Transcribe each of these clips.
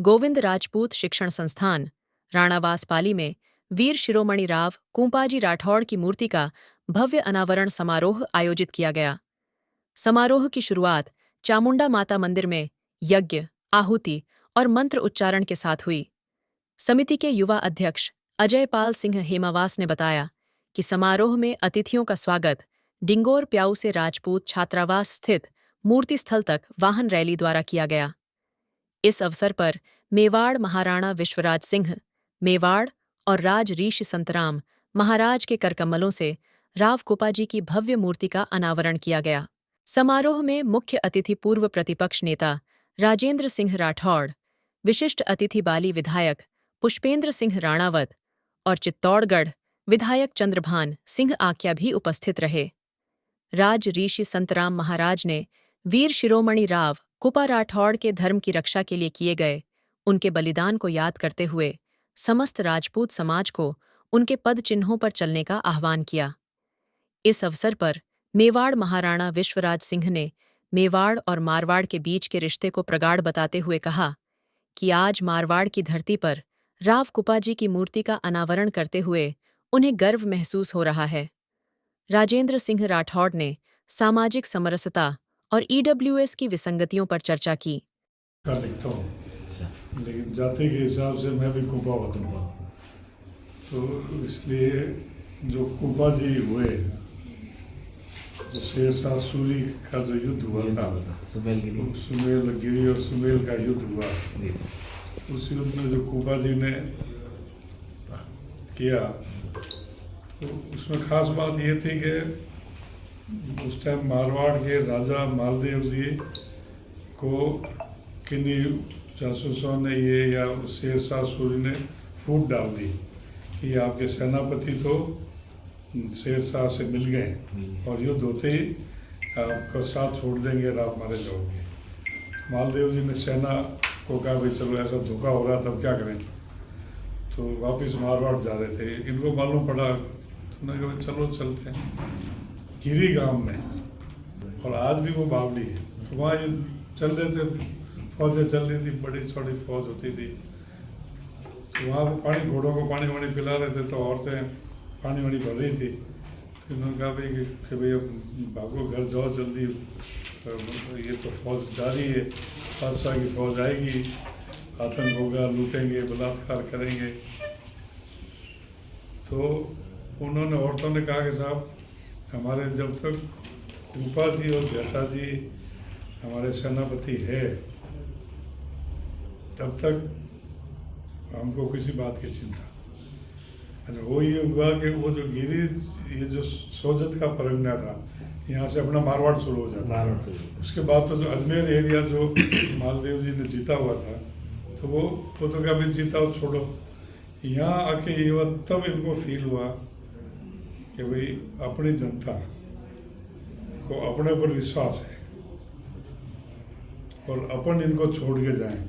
गोविंद राजपूत शिक्षण संस्थान, राणावास पाली में वीर शिरोमणि राव कुंपाजी राठौड़ की मूर्ति का भव्य अनावरण समारोह आयोजित किया गया। समारोह की शुरुआत चामुंडा माता मंदिर में यज्ञ, आहुति और मंत्र उच्चारण के साथ हुई। समिति के युवा अध्यक्ष अजय पाल सिंह हेमावास ने बताया कि समारोह में अतिथियों का स्वागत डिंगोर प्याऊ से राजपूत छात्रावास स्थित मूर्ति स्थल तक वाहन रैली द्वारा किया गया। इस अवसर पर मेवाड़ महाराणा विश्वराज सिंह, मेवाड़ और राज ऋषि संतराम महाराज के करकमलों से राव कुपाजी की भव्य मूर्ति का अनावरण किया गया। समारोह में मुख्य अतिथि पूर्व प्रतिपक्ष नेता राजेंद्र सिंह राठौड़, विशिष्ट अतिथि बाली विधायक पुष्पेंद्र सिंह राणावत और चित्तौड़गढ़ विधायक चंद्रभान सिंह आक्या भी उपस्थित रहे। राज ऋषि संतराम महाराज ने वीर शिरोमणि राव कुपा राठौड़ के धर्म की रक्षा के लिए किए गए उनके बलिदान को याद करते हुए समस्त राजपूत समाज को उनके पद चिन्हों पर चलने का आह्वान किया। इस अवसर पर मेवाड़ महाराणा विश्वराज सिंह ने मेवाड़ और मारवाड़ के बीच के रिश्ते को प्रगाढ़ बताते हुए कहा कि आज मारवाड़ की धरती पर राव कुपाजी की मूर्ति का अनावरण करते हुए उन्हें गर्व महसूस हो रहा है। राजेंद्र सिंह राठौड़ ने सामाजिक समरसता और ईडब्ल्यूएस की विसंगतियों पर चर्चा की। लिखता हूँ, लेकिन जाति के हिसाब से मैं भी कुपा होता, तो इसलिए जो कुपा जी हुए, तो शेरशाह सूरी का जो युद्ध हुआ था, सुमेल गिरी और सुमेल का युद्ध हुआ, उस युद्ध में जो कुपा जी ने किया, तो उसमें खास बात ये थी कि उस टाइम मारवाड़ के राजा मालदेव जी को किन्हीं जासूसों ने ये या शेरशाह सूरी ने फूट डाल दी कि आपके सेनापति तो शेरशाह से मिल गए और युद्ध होते ही आपका साथ छोड़ देंगे और आप मारे जाओगे। मालदेव जी ने सेना को कहा भाई चलो ऐसा धोखा हो रहा तब क्या करें, तो वापस मारवाड़ जा रहे थे। इनको मालूम पड़ा, उन्होंने कहा चलो चलते हैं गिरी गांव में, और आज भी वो बावली है, तो वहाँ ये चल रहे थे, फौजें चल रही थी, बड़ी छोटी फौज होती थी, तो वहाँ पानी घोड़ों को पानी वानी पिला रहे थे, तो औरतें पानी वानी भर रही थी। तो उन्होंने कहा भाई कि भैया भागो घर जाओ जल्दी, ये तो फौज जा रही है, बादशाह की फौज आएगी, आतंक होगा, लूटेंगे, बलात्कार करेंगे। तो उन्होंने औरतों ने कहा कि साहब हमारे जब तक कुपा जी और जेठा जी हमारे सेनापति है तब तक हमको किसी बात की चिंता। अच्छा, वो ये हुआ कि वो जो गिरी, ये जो सोजत का परगना था, यहाँ से अपना मारवाड़ शुरू हो जाता है। उसके बाद तो जो अजमेर एरिया जो मालदेव जी ने जीता हुआ था, तो वो तो कभी जीता हो छोड़ो, यहाँ आके ये तब इनको फील हुआ कि भाई अपनी जनता को अपने पर विश्वास है और अपन इनको छोड़ के जाएं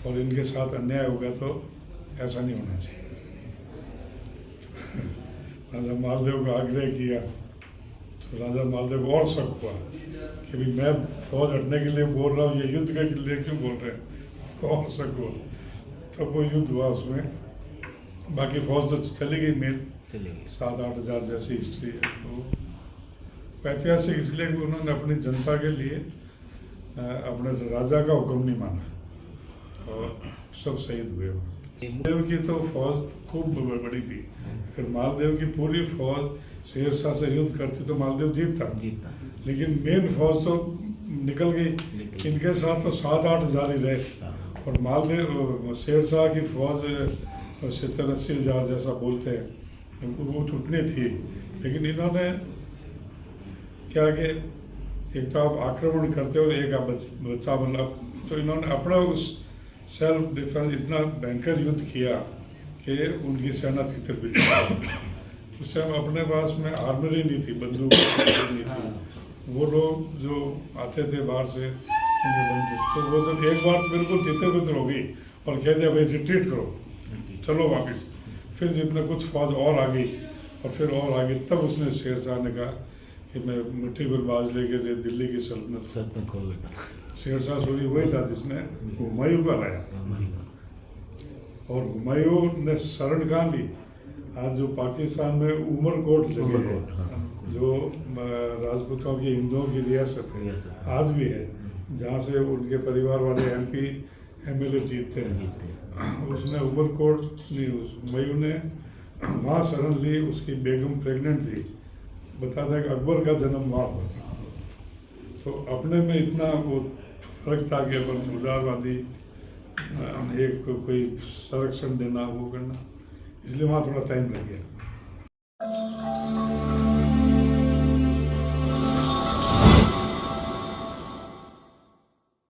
और इनके साथ अन्याय होगा तो ऐसा नहीं होना चाहिए। राजा मालदेव का आग्रह किया तो राजा मालदेव को और शक हुआ कि भाई मैं फौज हटने के लिए बोल रहा हूँ, ये युद्ध के लिए क्यों बोल रहे हैं, और शक हुआ। तब वो युद्ध हुआ, उसमें बाकी फौज तो चली गई मेन 7-8 हज़ार जैसी हिस्ट्री है। तो ऐतिहासिक इसलिए कि उन्होंने अपनी जनता के लिए अपने राजा का हुक्म नहीं माना और सब शहीद हुए। मालदेव की तो फौज खूब बड़ी थी, फिर मालदेव की पूरी फौज शेरशाह से युद्ध करती तो मालदेव जीतता, लेकिन मेन फौज तो निकल गई। इनके साथ तो 7-8 हज़ार ही रहे, और मालदेव शेरशाह की फौज 70-80 हज़ार जैसा बोलते हैं, वो उतनी थी। लेकिन इन्होंने क्या कि एक तो आप आक्रमण करते हो, एक आप बच्चा बना, तो इन्होंने अपना उस सेल्फ डिफेंस इतना भयंकर युद्ध किया कि उनकी सेना तितर-बितर। उस टाइम अपने पास में आर्मरी नहीं थी, बंदूक नहीं थी। वो लोग जो आते थे बाहर से उनके बंदूक, तो वो जब एक बार बिल्कुल तितर-बितर हो गई और कहते भाई रिट्रीट करो, चलो वापस, फिर जितना कुछ फौज और आ गई और फिर और आ गई, तब उसने शेरशाह ने कहा कि मैं मिट्टी पर बाज लेके दिल्ली की सल्तनत खोल लगा। शेरशाह सूरी वही था जिसने हुमायूं का लाया, और हुमायूं ने शरण कहाँ ली? आज जो पाकिस्तान में उमरकोट जगह है, जो राजपूतों की, हिंदुओं की रियासत है, आज भी है, जहाँ से उनके परिवार वाले MP MLA जीतते हैं। उसने उमरकोट नहीं, उस हुमायूं ने वहाँ शरण ली, उसकी बेगम प्रेग्नेंट थी, बताता है कि अकबर का जन्म वहाँ हुआ। तो अपने में इतना वो फर्क था कि अपन उदारवादी एक कोई संरक्षण देना, वो करना, इसलिए वहाँ थोड़ा टाइम लग गया।